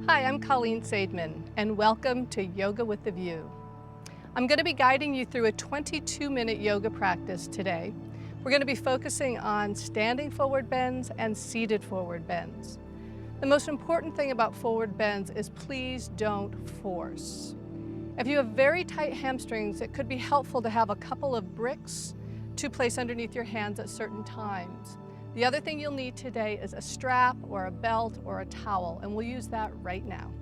Hi, I'm Colleen Saidman, and welcome to Yoga with a View. I'm going to be guiding you through a 22-minute yoga practice today. We're going to be focusing on standing forward bends and seated forward bends. The most important thing about forward bends is please don't force. If you have very tight hamstrings, it could be helpful to have a couple of bricks to place underneath your hands at certain times. The other thing you'll need today is a strap or a belt or a towel, and we'll use that right now.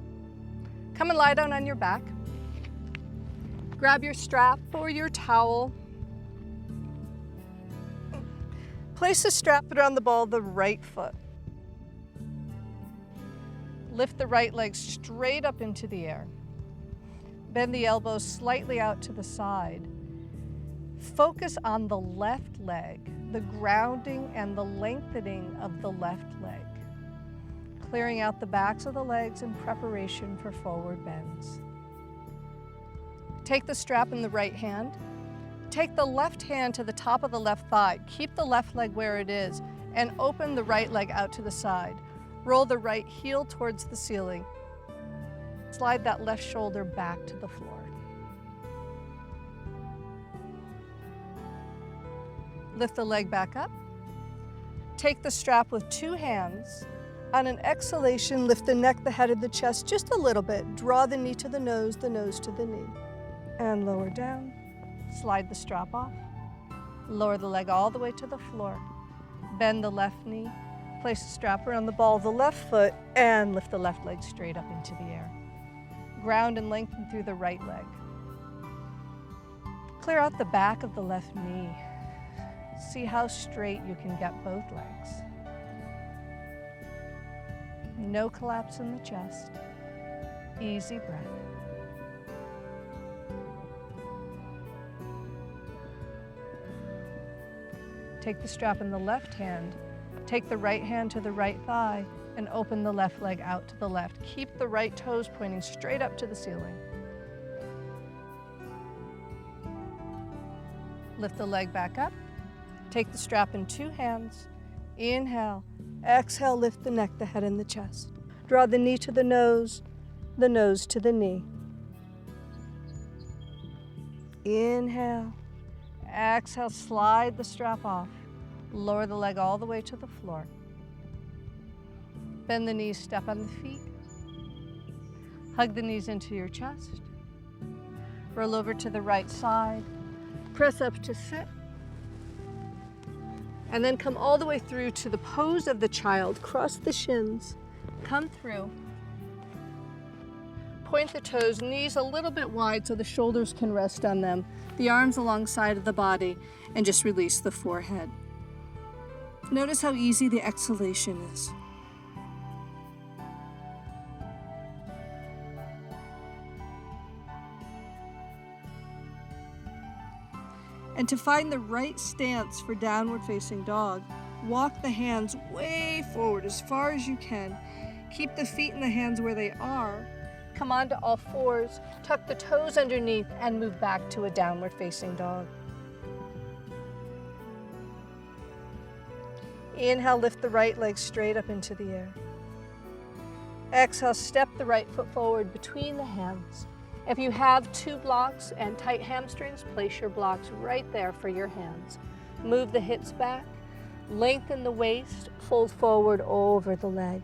Come and lie down on your back. Grab your strap or your towel. Place the strap around the ball of the right foot. Lift the right leg straight up into the air. Bend the elbows slightly out to the side. Focus on the left leg, the grounding and the lengthening of the left leg. Clearing out the backs of the legs in preparation for forward bends. Take the strap in the right hand. Take the left hand to the top of the left thigh. Keep the left leg where it is and open the right leg out to the side. Roll the right heel towards the ceiling. Slide that left shoulder back to the floor. Lift the leg back up. Take the strap with two hands. On an exhalation, lift the neck, the head, and the chest just a little bit. Draw the knee to the nose to the knee. And lower down. Slide the strap off. Lower the leg all the way to the floor. Bend the left knee. Place the strap around the ball of the left foot and lift the left leg straight up into the air. Ground and lengthen through the right leg. Clear out the back of the left knee. See how straight you can get both legs. No collapse in the chest. Easy breath. Take the strap in the left hand. Take the right hand to the right thigh and open the left leg out to the left. Keep the right toes pointing straight up to the ceiling. Lift the leg back up. Take the strap in two hands. Inhale. Exhale, lift the neck, the head, and the chest. Draw the knee to the nose to the knee. Inhale. Exhale, slide the strap off. Lower the leg all the way to the floor. Bend the knees, step on the feet. Hug the knees into your chest. Roll over to the right side. Press up to sit. And then come all the way through to the pose of the child. Cross the shins. Come through. Point the toes, knees a little bit wide so the shoulders can rest on them. The arms alongside of the body, and just release the forehead. Notice how easy the exhalation is. And to find the right stance for downward facing dog, walk the hands way forward as far as you can. Keep the feet and the hands where they are. Come onto all fours, tuck the toes underneath, and move back to a downward facing dog. Inhale, lift the right leg straight up into the air. Exhale, step the right foot forward between the hands. If you have two blocks and tight hamstrings, place your blocks right there for your hands. Move the hips back, lengthen the waist, fold forward over the leg.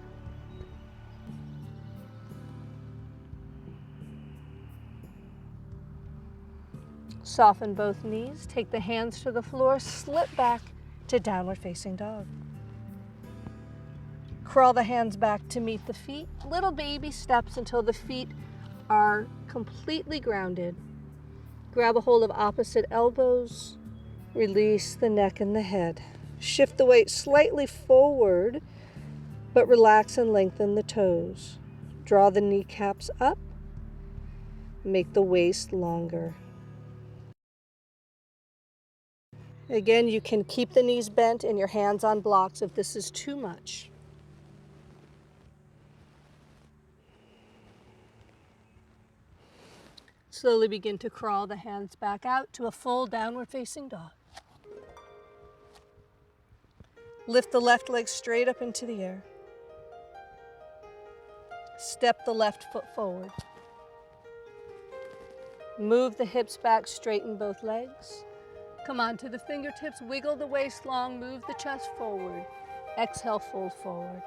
Soften both knees, take the hands to the floor, slip back to downward facing dog. Crawl the hands back to meet the feet, little baby steps until the feet are completely grounded. Grab a hold of opposite elbows, release the neck and the head. Shift the weight slightly forward, but relax and lengthen the toes. Draw the kneecaps up, make the waist longer. Again, you can keep the knees bent and your hands on blocks if this is too much. Slowly begin to crawl the hands back out to a full downward facing dog. Lift the left leg straight up into the air. Step the left foot forward. Move the hips back, straighten both legs. Come on to the fingertips, wiggle the waist long, move the chest forward. Exhale, fold forward.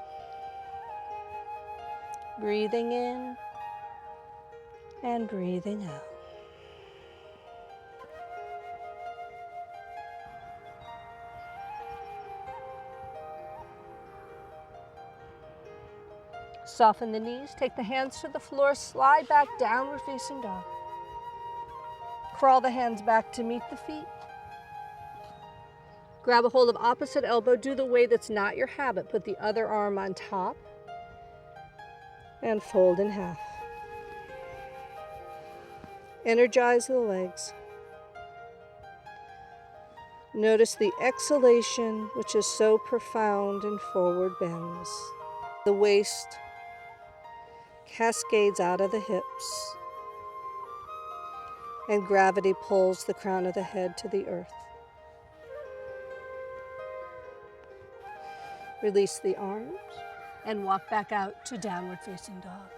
Breathing in and breathing out. Soften the knees, take the hands to the floor, slide back, downward facing dog. Crawl the hands back to meet the feet. Grab a hold of opposite elbow, do the way that's not your habit. Put the other arm on top and fold in half. Energize the legs. Notice the exhalation, which is so profound in forward bends. The waist cascades out of the hips, and gravity pulls the crown of the head to the earth. Release the arms and walk back out to downward facing dog.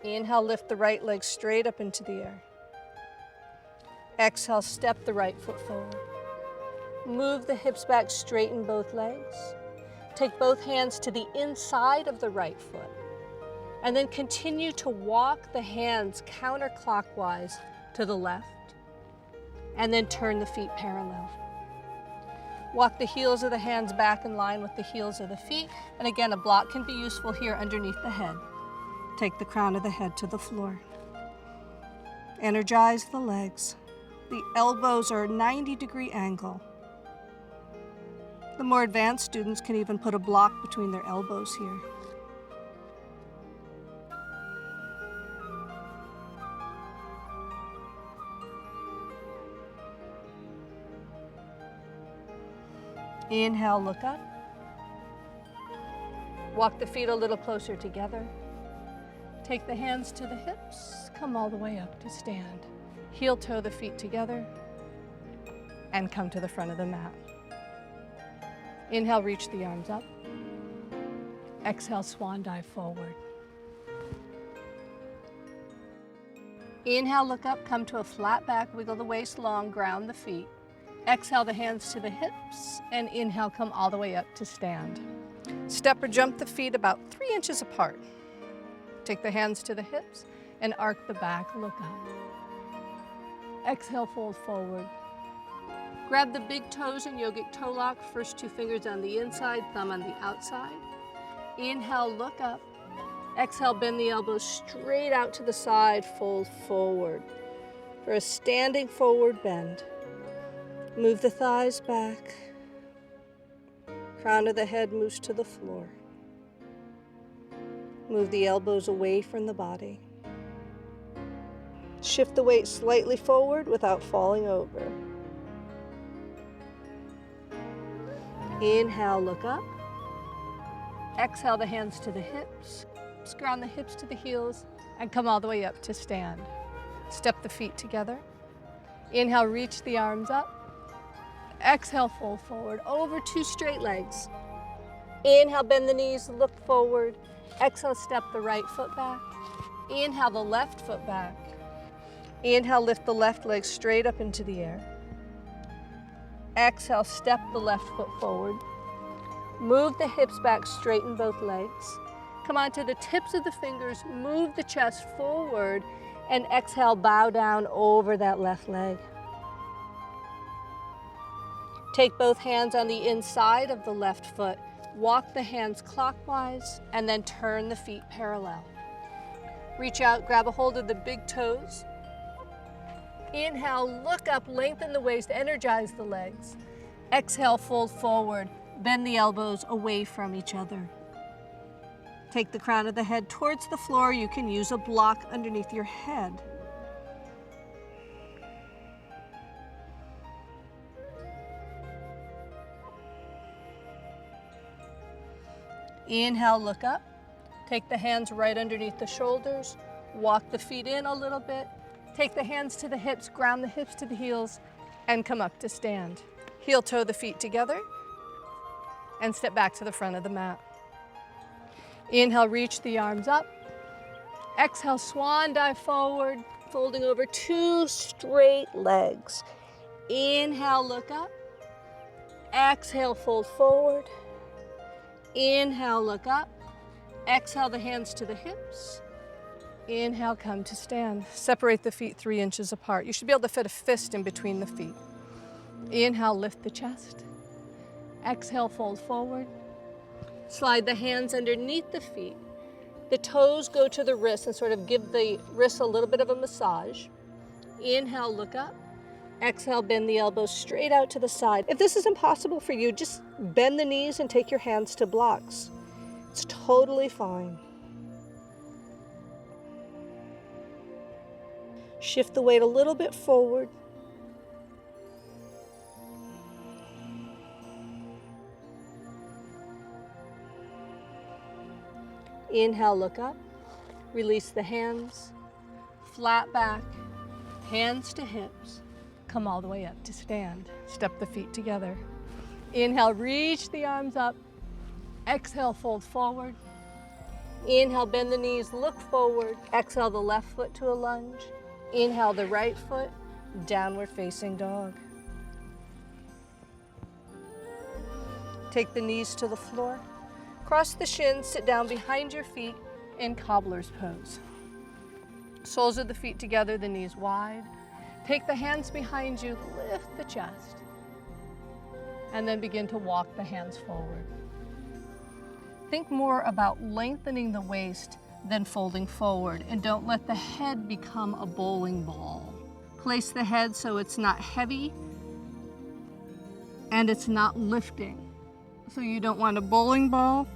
Inhale, lift the right leg straight up into the air. Exhale, step the right foot forward. Move the hips back, straighten both legs. Take both hands to the inside of the right foot. And then continue to walk the hands counterclockwise to the left. And then turn the feet parallel. Walk the heels of the hands back in line with the heels of the feet. And again, a block can be useful here underneath the head. Take the crown of the head to the floor. Energize the legs. The elbows are 90-degree angle. The more advanced students can even put a block between their elbows here. Inhale, look up. Walk the feet a little closer together. Take the hands to the hips, come all the way up to stand. Heel toe the feet together and come to the front of the mat. Inhale, reach the arms up. Exhale, swan dive forward. Inhale, look up, come to a flat back, wiggle the waist long, ground the feet. Exhale the hands to the hips, and inhale, come all the way up to stand. Step or jump the feet about 3 inches apart. Take the hands to the hips and arc the back, look up. Exhale, fold forward. Grab the big toes in yogic toe lock, first 2 fingers on the inside, thumb on the outside. Inhale, look up. Exhale, bend the elbows straight out to the side, fold forward. For a standing forward bend. Move the thighs back. Crown of the head moves to the floor. Move the elbows away from the body. Shift the weight slightly forward without falling over. Inhale, look up. Exhale the hands to the hips. Ground the hips to the heels and come all the way up to stand. Step the feet together. Inhale, reach the arms up. Exhale, fold forward over 2 straight legs. Inhale, bend the knees, look forward. Exhale, step the right foot back. Inhale, the left foot back. Inhale, lift the left leg straight up into the air. Exhale, step the left foot forward. Move the hips back, straighten both legs. Come on to the tips of the fingers, move the chest forward, and exhale, bow down over that left leg. Take both hands on the inside of the left foot, walk the hands clockwise, and then turn the feet parallel. Reach out, grab a hold of the big toes. Inhale, look up, lengthen the waist, energize the legs. Exhale, fold forward, bend the elbows away from each other. Take the crown of the head towards the floor. You can use a block underneath your head. Inhale, look up. Take the hands right underneath the shoulders. Walk the feet in a little bit. Take the hands to the hips, ground the hips to the heels, and come up to stand. Heel toe the feet together and step back to the front of the mat. Inhale, reach the arms up. Exhale, swan dive forward, folding over 2 straight legs. Inhale, look up. Exhale, fold forward. Inhale, look up. Exhale, the hands to the hips. Inhale, come to stand. Separate the feet 3 inches apart. You should be able to fit a fist in between the feet. Inhale, lift the chest. Exhale, fold forward. Slide the hands underneath the feet. The toes go to the wrists and sort of give the wrists a little bit of a massage. Inhale, look up. Exhale, bend the elbows straight out to the side. If this is impossible for you, just bend the knees and take your hands to blocks. It's totally fine. Shift the weight a little bit forward. Inhale, look up. Release the hands. Flat back, hands to hips. Come all the way up to stand. Step the feet together. Inhale, reach the arms up. Exhale, fold forward. Inhale, bend the knees, look forward. Exhale, the left foot to a lunge. Inhale, the right foot, downward facing dog. Take the knees to the floor. Cross the shins, sit down behind your feet in cobbler's pose. Soles of the feet together, the knees wide. Take the hands behind you, lift the chest, and then begin to walk the hands forward. Think more about lengthening the waist than folding forward, and don't let the head become a bowling ball. Place the head so it's not heavy and it's not lifting. So you don't want a bowling ball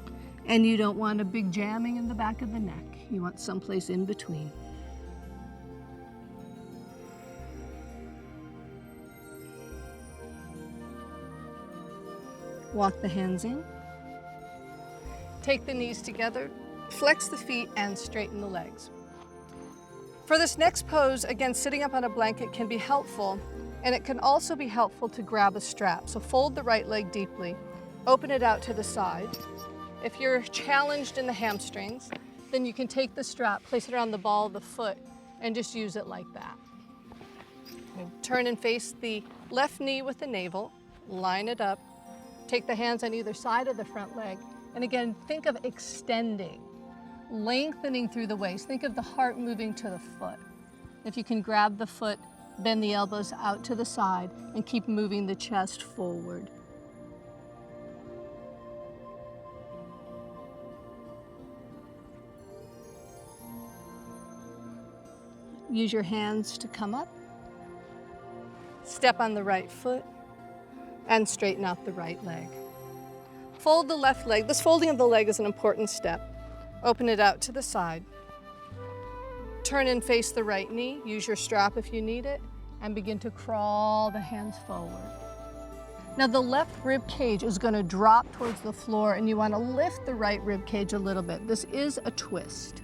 and you don't want a big jamming in the back of the neck. You want someplace in between. Walk the hands in. Take the knees together, flex the feet, and straighten the legs. For this next pose, again, sitting up on a blanket can be helpful, and it can also be helpful to grab a strap. So fold the right leg deeply, open it out to the side. If you're challenged in the hamstrings, then you can take the strap, place it around the ball of the foot, and just use it like that. Turn and face the left knee with the navel, line it up, take the hands on either side of the front leg, and again, think of extending, lengthening through the waist. Think of the heart moving to the foot. If you can grab the foot, bend the elbows out to the side, and keep moving the chest forward. Use your hands to come up. Step on the right foot and straighten out the right leg. Fold the left leg. This folding of the leg is an important step. Open it out to the side. Turn and face the right knee. Use your strap if you need it, and begin to crawl the hands forward. Now the left rib cage is going to drop towards the floor, and you want to lift the right rib cage a little bit. This is a twist.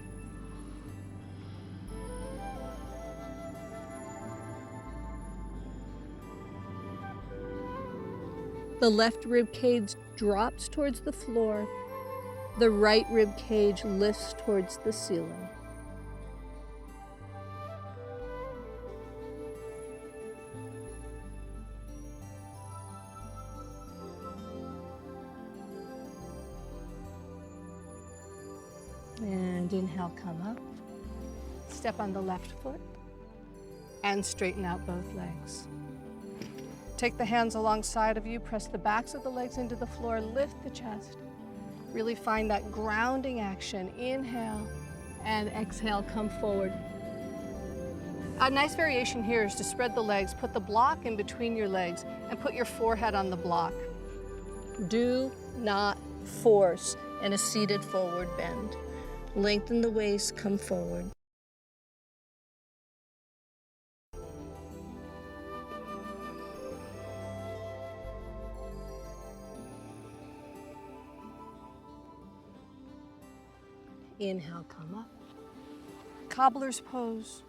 The left rib cage drops towards the floor. The right rib cage lifts towards the ceiling. And inhale, come up. Step on the left foot and straighten out both legs. Take the hands alongside of you, press the backs of the legs into the floor, lift the chest. Really find that grounding action. Inhale and exhale, come forward. A nice variation here is to spread the legs, put the block in between your legs, and put your forehead on the block. Do not force in a seated forward bend. Lengthen the waist, come forward. Inhale, come up. Cobbler's pose.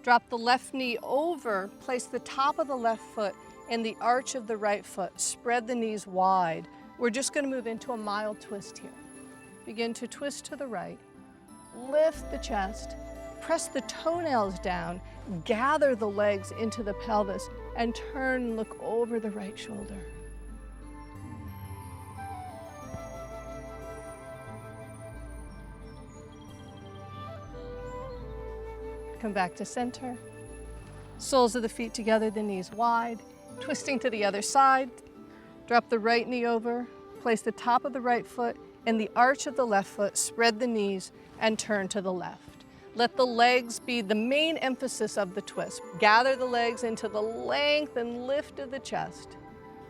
Drop the left knee over, place the top of the left foot in the arch of the right foot. Spread the knees wide. We're just going to move into a mild twist here. Begin to twist to the right. Lift the chest. Press the toenails down. Gather the legs into the pelvis and turn and look over the right shoulder. Come back to center. Soles of the feet together, the knees wide. Twisting to the other side. Drop the right knee over. Place the top of the right foot in the arch of the left foot. Spread the knees and turn to the left. Let the legs be the main emphasis of the twist. Gather the legs into the length and lift of the chest.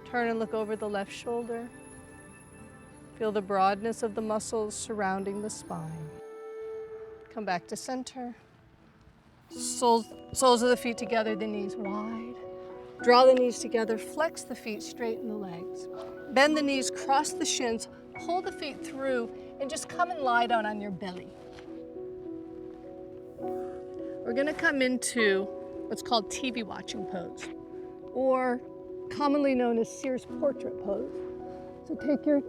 Turn and look over the left shoulder. Feel the broadness of the muscles surrounding the spine. Come back to center. Soles of the feet together, the knees wide. Draw the knees together, flex the feet, straighten the legs. Bend the knees, cross the shins, pull the feet through, and just come and lie down on your belly. We're gonna come into what's called TV watching pose, or commonly known as Sears portrait pose. So take your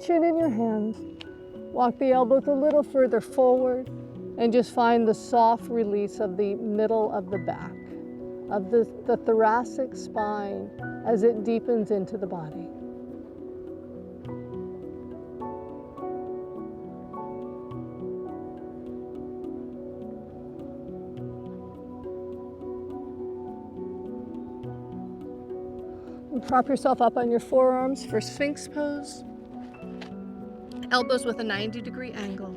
chin in your hands, walk the elbows a little further forward, and just find the soft release of the middle of the back, of the thoracic spine as it deepens into the body. And prop yourself up on your forearms for Sphinx pose. Elbows with a 90-degree angle.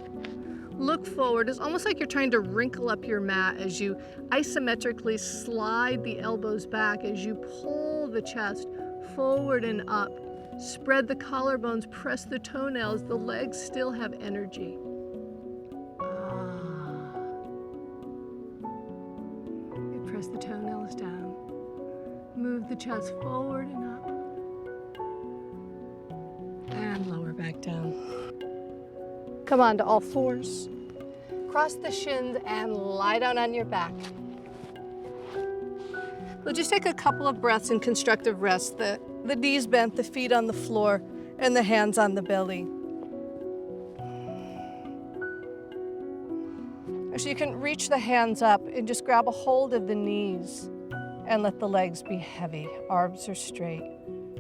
Look forward. It's almost like you're trying to wrinkle up your mat as you isometrically slide the elbows back, as you pull the chest forward and up. Spread the collarbones, press the toenails. The legs still have energy. You press the toenails down. Move the chest forward and up. And lower back down. Come on to all fours. Cross the shins and lie down on your back. We'll just take a couple of breaths in constructive rest. The knees bent, the feet on the floor, and the hands on the belly. So you can reach the hands up and just grab a hold of the knees and let the legs be heavy. Arms are straight.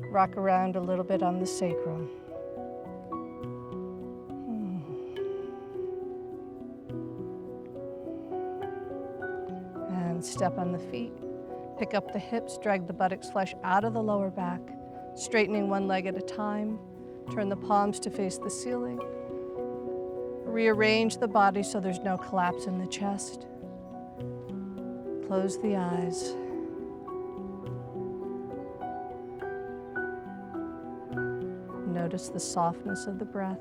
Rock around a little bit on the sacrum. Step on the feet, pick up the hips, drag the buttocks flesh out of the lower back, straightening one leg at a time. Turn the palms to face the ceiling. Rearrange the body so there's no collapse in the chest. Close the eyes. Notice the softness of the breath.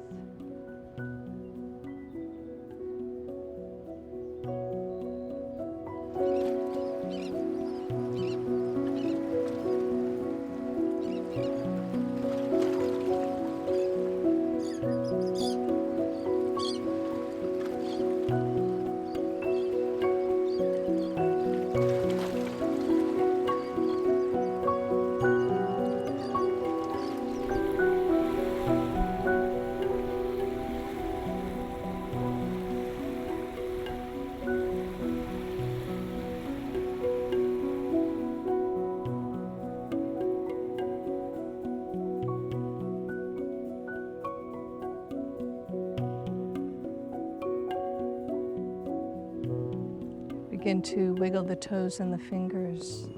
Begin to wiggle the toes and the fingers.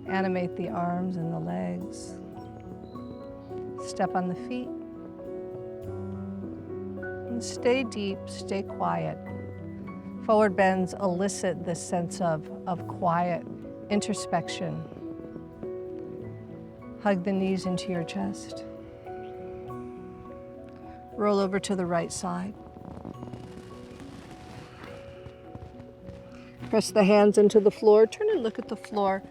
Animate the arms and the legs. Step on the feet. And stay deep, stay quiet. Forward bends elicit this sense of quiet, introspection. Hug the knees into your chest. Roll over to the right side. Press the hands into the floor. Turn and look at the floor.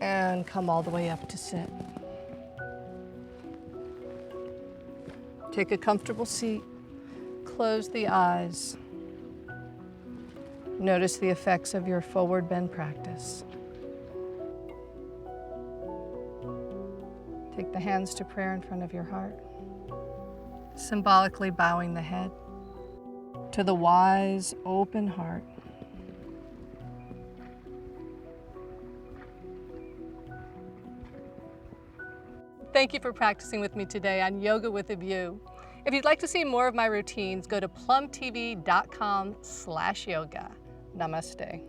And come all the way up to sit. Take a comfortable seat. Close the eyes. Notice the effects of your forward bend practice. Take the hands to prayer in front of your heart. symbolically bowing the head to the wise, open heart. Thank you for practicing with me today on Yoga with a View. If you'd like to see more of my routines, go to plumtv.com/yoga. Namaste.